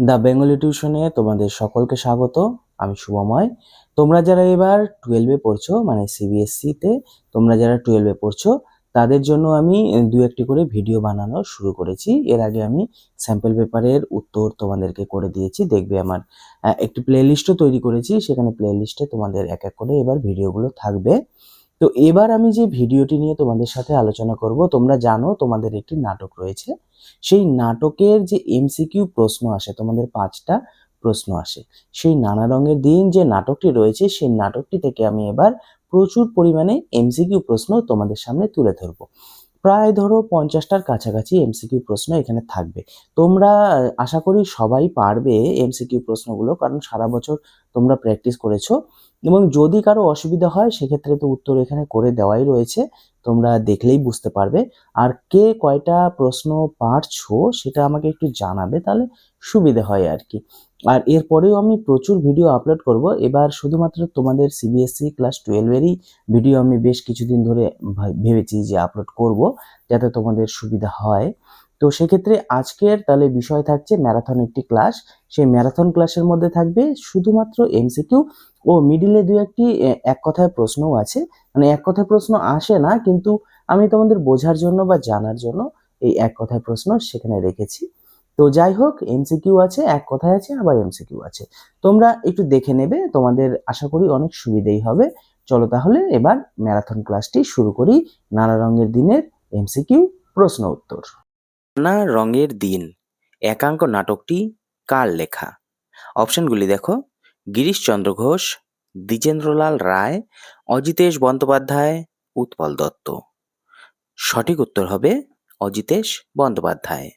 The Bengali টিউশনে তোমাদের সকলকে স্বাগত। আমি শুভময়। তোমরা যারা এবার 12-এ পড়ছো, মানে সিবিএসসিতে তোমরা যারা 12-এ পড়ছো, তাদের জন্য আমি দু একটি করে ভিডিও বানানো শুরু করেছি। এর আগে আমি স্যাম্পল পেপারের উত্তর তোমাদেরকে করে দিয়েছি। দেখবে আমার একটি প্লেলিস্টও তৈরি করেছি, সেখানে প্লেলিস্টে তোমাদের এক এক করে এবার ভিডিওগুলো থাকবে। তো এবার আমি যে ভিডিওটি নিয়ে তোমাদের সাথে আলোচনা করব, তোমরা জানো তোমাদের একটি নাটক রয়েছে। সেই নাটকের যে এমসিকিউ প্রশ্ন আসে, তোমাদের 5টা প্রশ্ন আসে। সেই নানা রঙের দিন যে নাটকটি রয়েছে, সেই নাটকটি থেকে আমি এবার প্রচুর পরিমাণে এমসিকিউ প্রশ্ন তোমাদের সামনে তুলে ধরবো। প্রায় ধরো 50টার কাছাকাছি এমসিকিউ প্রশ্ন এখানে থাকবে। তোমরা আশা করি সবাই পারবে এমসিকিউ প্রশ্নগুলো, কারণ সারা বছর তোমরা প্র্যাকটিস করেছো। এবং যদি কারো অসুবিধা হয় সেক্ষেত্রে তো উত্তর এখানে করে দেওয়াই রয়েছে, তোমরা দেখলেই বুঝতে পারবে। আর কে কয়টা প্রশ্ন পারছো সেটা আমাকে একটু জানাবে, তাহলে সুবিধা হয় আর কি। আর এরপরেও আমি প্রচুর ভিডিও আপলোড করব। এবার শুধুমাত্র তোমাদের সিবিএসসি ক্লাস 12-এরই ভিডিও আমি বেশ কিছুদিন ধরে ভেবেছি যে আপলোড করব, যাতে তোমাদের সুবিধা হয়। তো সেক্ষেত্রে আজকের তাহলে বিষয় থাকছে ম্যারাথন একটি ক্লাস। সেই ম্যারাথন ক্লাসের মধ্যে থাকবে শুধুমাত্র এমসিকিউ ও মিডিলে দু একটি এক কথায় প্রশ্নও আছে। মানে এক কথায় প্রশ্ন আসে না, কিন্তু আমি তোমাদের বোঝার জন্য বা জানার জন্য এই এক কথায় প্রশ্ন সেখানে রেখেছি। তো যাই হোক, এমসিকিউ আছে, এক কথায় আছে, আবার এমসিকিউ আছে। তোমরা একটু দেখে নেবে, তোমাদের আশা করি অনেক সুবিধেই হবে। চলো তাহলে এবার ম্যারাথন ক্লাসটি শুরু করি। নানা রঙের দিনের এমসিকিউ প্রশ্ন উত্তর। নানা রঙের দিন একাঙ্ক নাটকটি কার লেখা? অপশনগুলি দেখো: গিরিশচন্দ্র ঘোষ, দ্বিজেন্দ্রলাল রায়, অজিতেশ বন্দ্যোপাধ্যায়, উৎপল দত্ত। সঠিক উত্তর হবে অজিতেশ বন্দ্যোপাধ্যায়।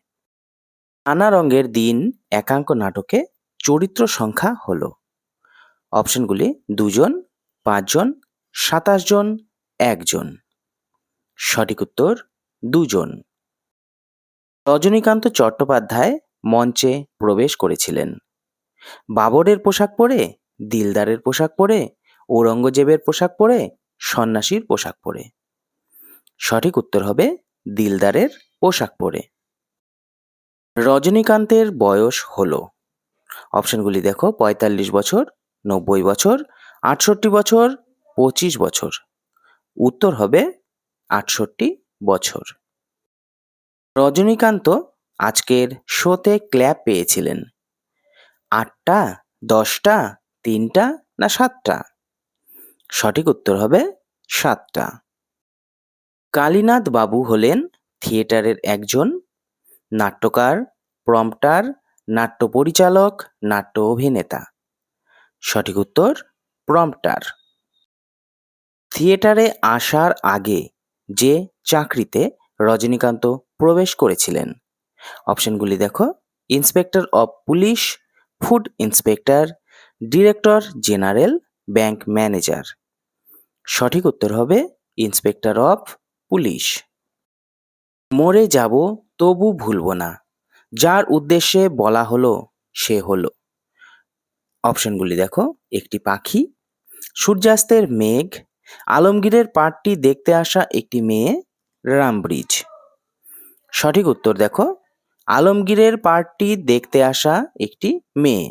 নানা রঙের দিন একাঙ্ক নাটকে চরিত্র সংখ্যা হলো: অপশনগুলি 2 জন, 5 জন, 27 জন, 1 জন। সঠিক উত্তর 2 জন। রজনীকান্ত চট্টোপাধ্যায় মঞ্চে প্রবেশ করেছিলেন বাবরের পোশাক পরে, দিলদারের পোশাক পরে, ঔরঙ্গজেবের পোশাক পরে, সন্ন্যাসীর পোশাক পরে। সঠিক উত্তর হবে দিলদারের পোশাক পরে। রজনীকান্তের বয়স হলো: অপশনগুলি দেখো: 45 বছর, 90 বছর, 68 বছর, 25 বছর। উত্তর হবে 68 বছর। রজনীকান্ত আজকের শোতে ক্ল্যাপ পেয়েছিলেন 8টা, 10টা, 3টা না 7টা? সঠিক উত্তর হবে 7টা। কালীনাথ বাবু হলেন থিয়েটারের একজন নাট্যকার, প্রম্পটার, নাট্য পরিচালক, নাট্য অভিনেতা। সঠিক উত্তর প্রম্পটার। থিয়েটারে আসার আগে যে চাকরিতে রজনীকান্ত প্রবেশ করেছিলেন, অপশনগুলি দেখো: inspector of police, food inspector, director general, bank manager. সঠিক উত্তর হবে ইন্সপেক্টর অফ পুলিশ। মরে যাব তবু ভুলব না, যার উদ্দেশ্যে বলা হলো সে হলো। অপশনগুলি দেখো: একটি পাখি, সূর্যাস্তের মেঘ, আলমগীরের পার্টটি দেখতে আসা একটি মেয়ে, রামব্রিজ। সঠিক উত্তর দেখো: আলমগীরের পার্টটি দেখতে আসা একটি মেয়ে।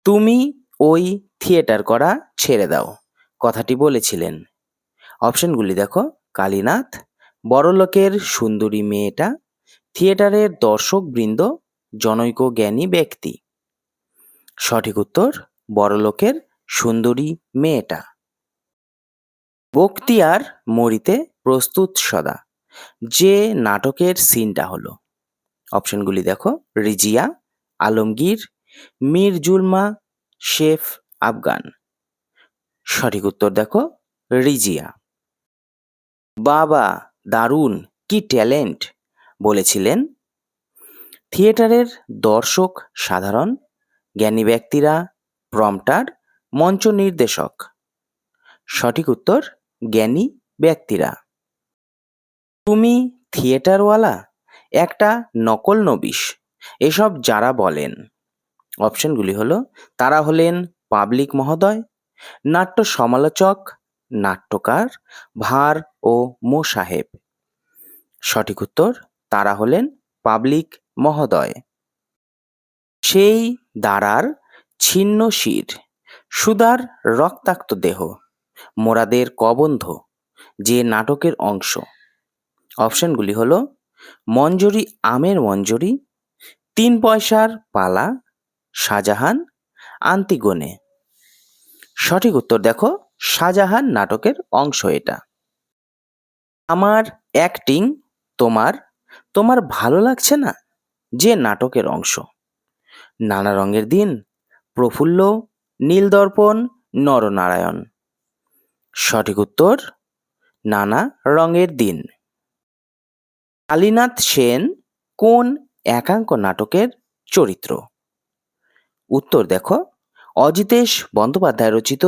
তুমি ওই থিয়েটার করা ছেড়ে দাও কথাটি বলেছিলেন। অপশনগুলি দেখো: কালীনাথ, বড়লোকের সুন্দরী মেয়েটা, থিয়েটারের দর্শকবৃন্দ, জনৈক জ্ঞানী ব্যক্তি। সঠিক উত্তর বড়লোকের সুন্দরী মেয়েটা। বখতিয়ার মরিতে প্রস্তুত সদা যে নাটকের সিনটা হলো, অপশনগুলি দেখো: রিজিয়া, আলমগীর, মীর জুলমা, শেফ আফগান। সঠিক উত্তর দেখো রিজিয়া। বাবা দারুণ, কি ট্যালেন্ট বলেছিলেন থিয়েটারের দর্শক সাধারণ, জ্ঞানী ব্যক্তিরা, প্রম্পটার, মঞ্চ নির্দেশক। সঠিক উত্তর জ্ঞানী ব্যক্তিরা। তুমি থিয়েটারওয়ালা, একটা নকল নবিশ, এসব যারা বলেন, অপশনগুলি হলো: তারা হলেন পাবলিক মহোদয়, নাট্য সমালোচক, নাট্যকার, ভাঁড় ও মোসাহেব। সঠিক উত্তর তারা হলেন পাবলিক মহোদয়। সেই দাঁড়ার ছিন্ন শির, সুধার রক্তাক্ত দেহ, মোরাদের কবন্ধ যে নাটকের অংশ। অপশনগুলি হলো মঞ্জরি আমের মঞ্জরি, ৩ পয়সার পালা, শাহজাহান, আন্তিগোনে। সঠিক উত্তর দেখো শাহজাহান নাটকের অংশ এটা। আমার অ্যাক্টিং তোমার তোমার ভালো লাগছে না যে নাটকের অংশ। নানা রঙের দিন, প্রফুল্ল, নীলদর্পণ, নরনারায়ণ। সঠিক উত্তর নানা রঙের দিন। কালীনাথ সেন কোন একাঙ্ক নাটকের চরিত্র? উত্তর দেখো অজিতেশ বন্দ্যোপাধ্যায় রচিত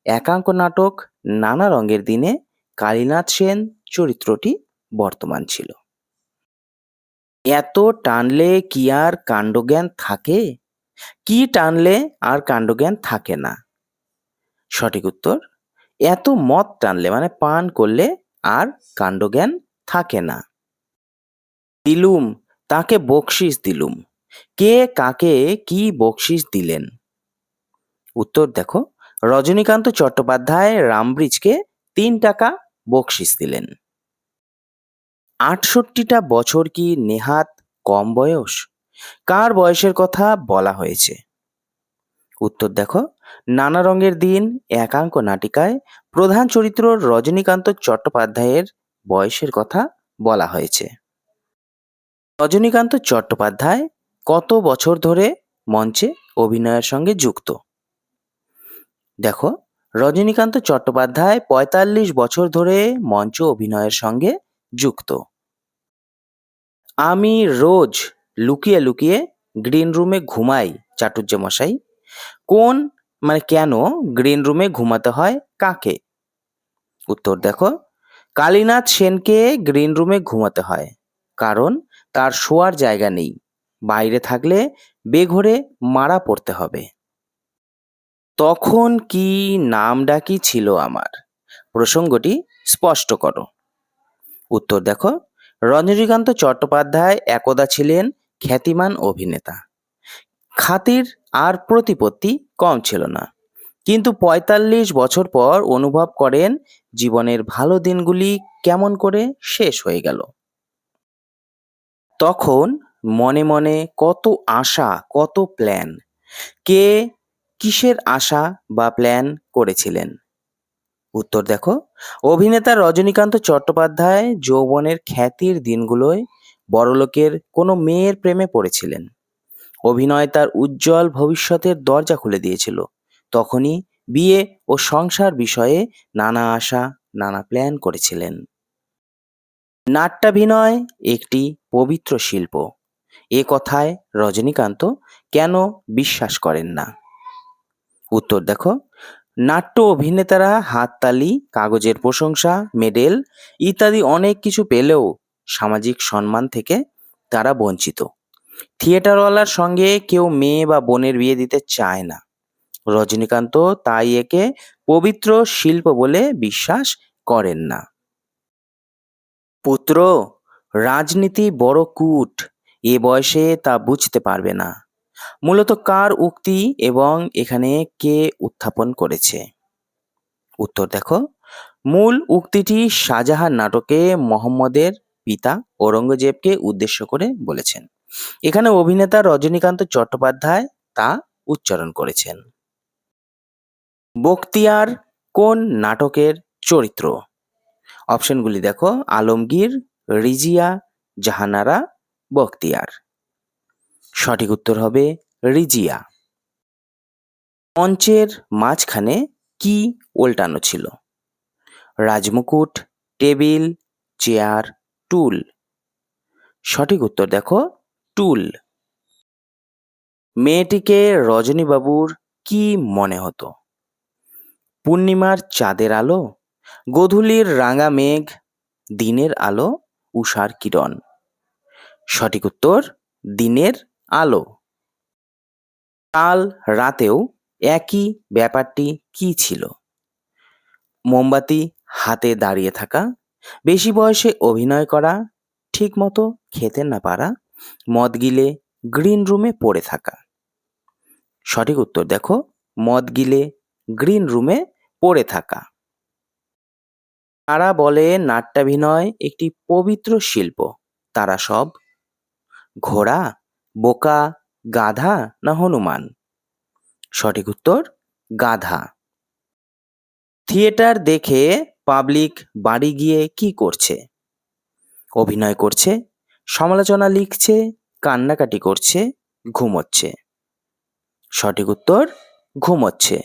একাঙ্ক নাটক নানা রঙের দিনে কালীনাথ সেন চরিত্রটি বর্তমান ছিল। এত টানলে কি আর কাণ্ডজ্ঞান থাকে? কি টানলে আর কাণ্ডজ্ঞান থাকে না? সঠিক উত্তর এত মদ টানলে মানে পান করলে আর কাণ্ডজ্ঞান থাকে না। দিলুম তাকে বকশিস দিলুম, কে কাকে কি বকশিস দিলেন? উত্তর দেখো রজনীকান্ত চট্টোপাধ্যায় রামব্রিজকে ৩ টাকা বকশিস দিলেন। ৬৮টা বছর কি নেহাত কম বয়স? কার বয়সের কথা বলা হয়েছে? উত্তর দেখো নানা রঙের দিন একাঙ্ক নাটিকায় প্রধান চরিত্র রজনীকান্ত চট্টোপাধ্যায়ের বয়সের কথা বলা হয়েছে। রজনীকান্ত চট্টোপাধ্যায় কত বছর ধরে মঞ্চে অভিনয়ের সঙ্গে যুক্ত? দেখো রজনীকান্ত চট্টোপাধ্যায় ৪৫ বছর ধরে মঞ্চ অভিনয়ের সঙ্গে যুক্ত। আমি রোজ লুকিয়ে লুকিয়ে গ্রিন রুমে ঘুমাই চাটুজ্জেমশাই, কোন মানে কেন গ্রিন রুমে ঘুমাতে হয় কাকে? উত্তর দেখো কালীনাথ সেনকে গ্রিন রুমে ঘুমাতে হয় কারণ তার শোয়ার জায়গা নেই, বাইরে থাকলে বেঘোরে মারা পড়তে হবে। তখন কি নাম ডাকি ছিল আমার? প্রসঙ্গটি স্পষ্ট করো। উত্তর দেখো রজনীকান্ত চট্টোপাধ্যায় একদা ছিলেন খ্যাতিমান অভিনেতা, খাতির আর প্রতিপত্তি কম ছিল না, কিন্তু ৪৫ বছর পর অনুভব করেন জীবনের ভালো দিনগুলি কেমন করে শেষ হয়ে গেল। তখন মনে মনে কত আশা কত প্ল্যান, কে কিসের আশা বা প্ল্যান করেছিলেন? উত্তর দেখো অভিনেতা রজনীকান্ত চট্টোপাধ্যায় যৌবনের খ্যাতির দিনগুলোয় বড়লোকের কোনো মেয়ের প্রেমে পড়েছিলেন। অভিনয় তার উজ্জ্বল ভবিষ্যতের দরজা খুলে দিয়েছিল। তখনই বিয়ে ও সংসার বিষয়ে নানা আশা নানা প্ল্যান করেছিলেন। নাট্যাভিনয় একটি পবিত্র শিল্প, এ কথায় রজনীকান্ত কেন বিশ্বাস করেন না? উত্তর দেখো নাট্য অভিনেতারা হাততালি, কাগজের প্রশংসা, মেডেল ইত্যাদি অনেক কিছু পেলেও সামাজিক সম্মান থেকে তারা বঞ্চিত। থিয়েটারওয়ালার সঙ্গে কেউ মেয়ে বা বোনের বিয়ে দিতে চায় না। রজনীকান্ত তাই একে পবিত্র শিল্প বলে বিশ্বাস করেন না। পুত্র, রাজনীতি বড় কূট, এ বয়সে তা বুঝতে পারবে না। মূলত কার উক্তি এবং এখানে কে উত্থাপন করেছে? উত্তর দেখো মূল উক্তিটি শাহজাহান নাটকে মোহাম্মদের পিতা ঔরঙ্গজেবকে উদ্দেশ্য করে বলেছেন। এখানে অভিনেতা রজনীকান্ত চট্টোপাধ্যায় তা উচ্চারণ করেছেন। বখতিয়ার কোন নাটকের চরিত্র? অপশনগুলি দেখো আলমগীর, রিজিয়া, জাহানারা, বখতিয়ার। সঠিক উত্তর হবে রিজিয়া। মঞ্চের মাঝখানে কি উল্টানো ছিল? রাজমুকুট, টেবিল, চেয়ার, টুল। সঠিক উত্তর দেখো টুল। মেয়েটিকে রজনীবাবুর কি মনে হতো? পূর্ণিমার চাঁদের আলো, গোধূলির রাঙা মেঘ, দিনের আলো, উষার কিরণ। সঠিক উত্তর দিনের আলো। কাল রাতেও একই ব্যাপারটি কি ছিল? মোমবাতি হাতে দাঁড়িয়ে থাকা, বেশি বয়সে অভিনয় করা, ঠিক মতো খেতে না পারা, মদ গিলে গ্রিন রুমে পড়ে থাকা। সঠিক উত্তর দেখো, মদ গিলে গ্রিন রুমে পড়ে থাকা। তারা বলে নাট্যাভিনয় একটি পবিত্র শিল্প, তারা সব? ঘোড়া, বোকা, গাধা না হনুমান? সঠিক উত্তর গাধা। থিয়েটার দেখে পাবলিক বাড়ি গিয়ে কি করছে? অভিনয় করছে, সমালোচনা লিখছে, কান্নাকাটি করছে, ঘুমোচ্ছে? সঠিক উত্তর ঘুমোচ্ছে।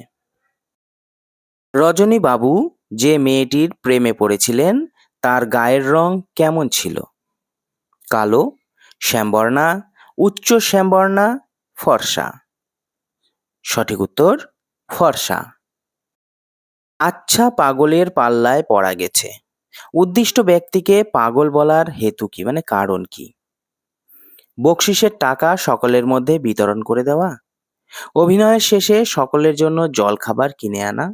রজনী বাবু যে মেয়েটির প্রেমে পড়েছিলেন তার গায়ের রং কেমন ছিল? কালো, শ্যামবর্ণা, উচ্চ শ্যামবর্ণা, ফর্সা? সঠিক উত্তর ফর্সা। আচ্ছা পাগলের পাল্লায় পড়া গেছে, উদ্দিষ্ট ব্যক্তিকে পাগল বলার হেতু কি, মানে কারণ কি? বকশিসের টাকা সকলের মধ্যে বিতরণ করে দেওয়া, অভিনয়ের শেষে সকলের জন্য জলখাবার কিনে আনা,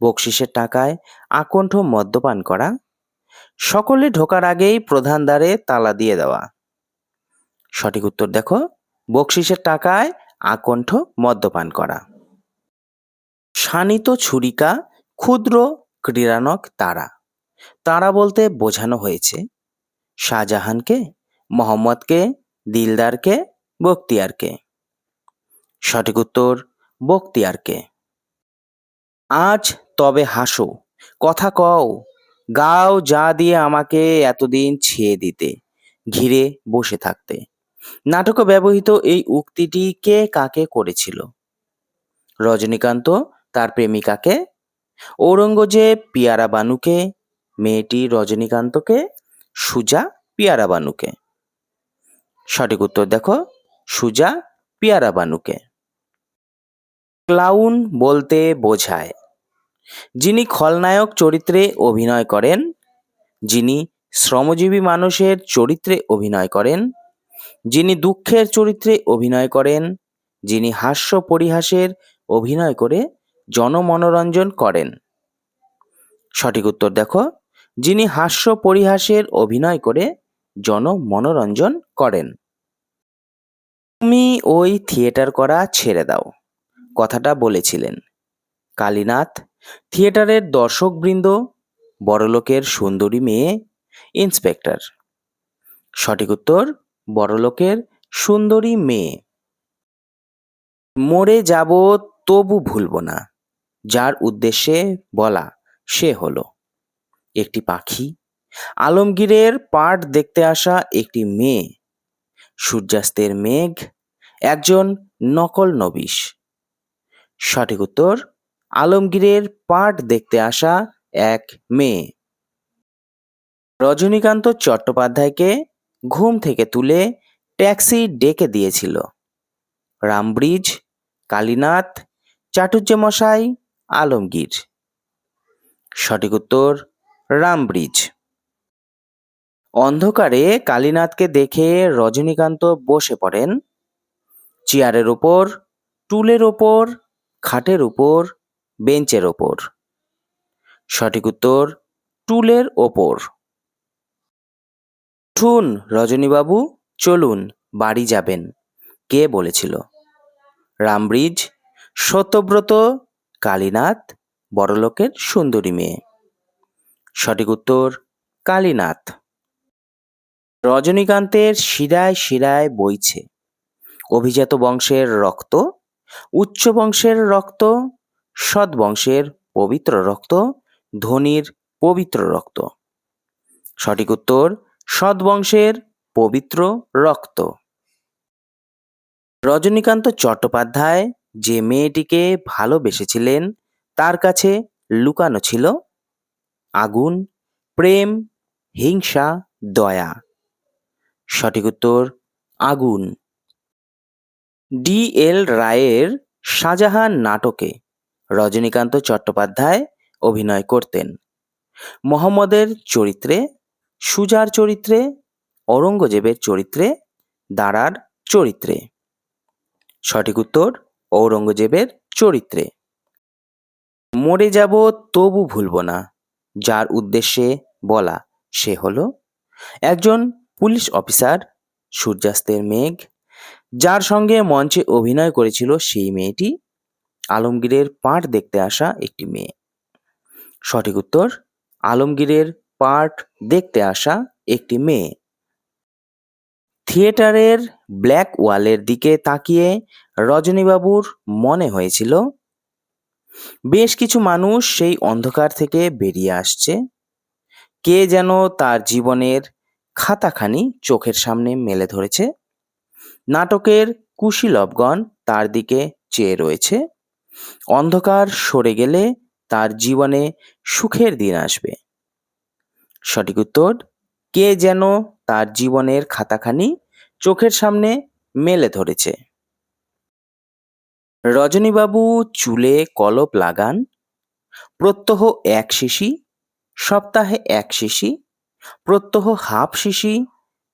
বকশিসের টাকায় আকণ্ঠ মদ্যপান করা, সকলে ঢোকার আগেই প্রধান দ্বারে তালা দিয়ে দেওয়া? সঠিক উত্তর দেখো, বকশিসের টাকায় আকণ্ঠ মদ্যপান করা। শানিত ছুরিকা, ক্ষুদ্র ক্রীড়ানক তারা, তারা বলতে বোঝানো হয়েছে শাহজাহানকে, মোহাম্মদকে, দিলদারকে, বখতিয়ারকে? সঠিক উত্তর বখতিয়ারকে। আজ তবে হাসো, কথা কও, গাও যা দিয়ে আমাকে এতদিন ছেয়ে দিতে, ঘিরে বসে থাকতে। নাটকে ব্যবহৃত এই উক্তিটি কে কাকে করেছিল? রজনীকান্ত তার প্রেমিকাকে, ঔরঙ্গজেব পিয়ারা বানুকে, মেয়েটি রজনীকান্তকে, সুজা পিয়ারা বানুকে? সঠিক উত্তর দেখো, সুজা পিয়ারা বানুকে। ক্লাউন বলতে বোঝায় যিনি খলনায়ক চরিত্রে অভিনয় করেন, যিনি শ্রমজীবী মানুষের চরিত্রে অভিনয় করেন, যিনি দুঃখের চরিত্রে অভিনয় করেন, যিনি হাস্য পরিহাসের অভিনয় করে জনমনোরঞ্জন করেন? সঠিক উত্তর দেখো, যিনি হাস্য পরিহাসের অভিনয় করে জনমনোরঞ্জন করেন। তুমি ওই থিয়েটার করা ছেড়ে দাও, কথাটা বলেছিলেন কালীনাথ, থিয়েটারের দর্শকবৃন্দ, বড়লোকের সুন্দরী মেয়ে, ইন্সপেক্টর? সঠিক উত্তর বড়লোকের সুন্দরী মেয়ে। মরে যাব তবু ভুলব না, যার উদ্দেশ্যে বলা সে হলো? একটি পাখি, আলমগীরের পাট দেখতে আসা একটি মেয়ে, সূর্যাস্তের মেঘ, একজন নকল নবিশ? সঠিক উত্তর আলমগীরের পাট দেখতে আসা এক মেয়ে। রজনীকান্ত চট্টোপাধ্যায়কে ঘুম থেকে তুলে ট্যাক্সি ডেকে দিয়েছিল রামব্রিজ, কালীনাথ, চাটুজ্জেমশাই, আলমগীর? সঠিক উত্তর রামব্রিজ। অন্ধকারে কালীনাথকে দেখে রজনীকান্ত বসে পড়েন চেয়ারের ওপর, টুলের ওপর, খাটের ওপর, বেঞ্চের ওপর? সঠিক উত্তর টুলের ওপর। উঠুন রজনীবাবু, চলুন বাড়ি যাবেন, কে বলেছিল? রামব্রিজ, সত্যব্রত, কালীনাথ, বড়লোকের সুন্দরী মেয়ে? সঠিক উত্তর কালীনাথ। রজনীকান্তের শিরায় শিরায় বইছে অভিজাত বংশের রক্ত, উচ্চ বংশের রক্ত, সৎ বংশের পবিত্র রক্ত, ধনীর পবিত্র রক্ত? সঠিক উত্তর সৎ বংশের পবিত্র রক্ত। রজনীকান্ত চট্টোপাধ্যায় যে মেয়েটিকে ভালোবেসেছিলেন তার কাছে লুকানো ছিল আগুন, প্রেম, হিংসা, দয়া? সঠিক উত্তর আগুন। ডি.এল. রায়ের শাহজাহান নাটকে রজনীকান্ত চট্টোপাধ্যায় অভিনয় করতেন মোহাম্মদের চরিত্রে, সুজার চরিত্রে, ঔরঙ্গজেবের চরিত্রে, দারার চরিত্রে? সঠিক উত্তর ঔরঙ্গজেবের চরিত্রে। মরে যাব তবু ভুলব না, যার উদ্দেশ্যে বলা সে হলো? একজন পুলিশ অফিসার, সূর্যাস্তের মেঘ, যার সঙ্গে মঞ্চে অভিনয় করেছিল সেই মেয়েটি আলমগীরের পাঠ দেখতে আসা একটি মেয়ে। সঠিক উত্তর আলমগীরের পাঠ দেখতে আসা একটি মেয়ে। থিয়েটারের ব্ল্যাক ওয়ালের দিকে তাকিয়ে রজনীবাবুর মনে হয়েছিল বেশ কিছু মানুষ সেই অন্ধকার থেকে বেরিয়ে আসছে। কে যেন তার জীবনের খাতাখানি চোখের সামনে মেলে ধরেছে। নাটকের কুশীলবগণ তার দিকে চেয়ে রয়েছে। অন্ধকার সরে গেলে তার জীবনে সুখের দিন আসবে। সঠিক উত্তর কে যেন তার জীবনের খাতাখানি চোখের সামনে মেলে ধরেছে। রজনীবাবু চুলে কলপ লাগান, প্রত্যহ 1 শিশি, সপ্তাহে 1 শিশি, প্রত্যহ হাফ শিশি,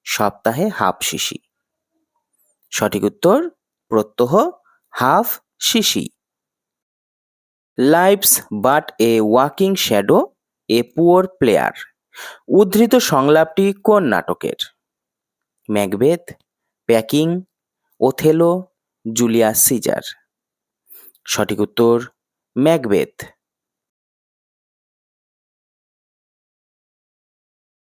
সপ্তাহে হাফ শিশি। সঠিক উত্তর প্রত্যহ হাফ শিশি। Life's but a walking shadow, a poor player উদ্ধৃত সংলাপটি কোন নাটকের? ম্যাকবেথ, প্যাকিং, ওথেলো, জুলিয়াস সিজার। সঠিক উত্তর ম্যাকবেথ।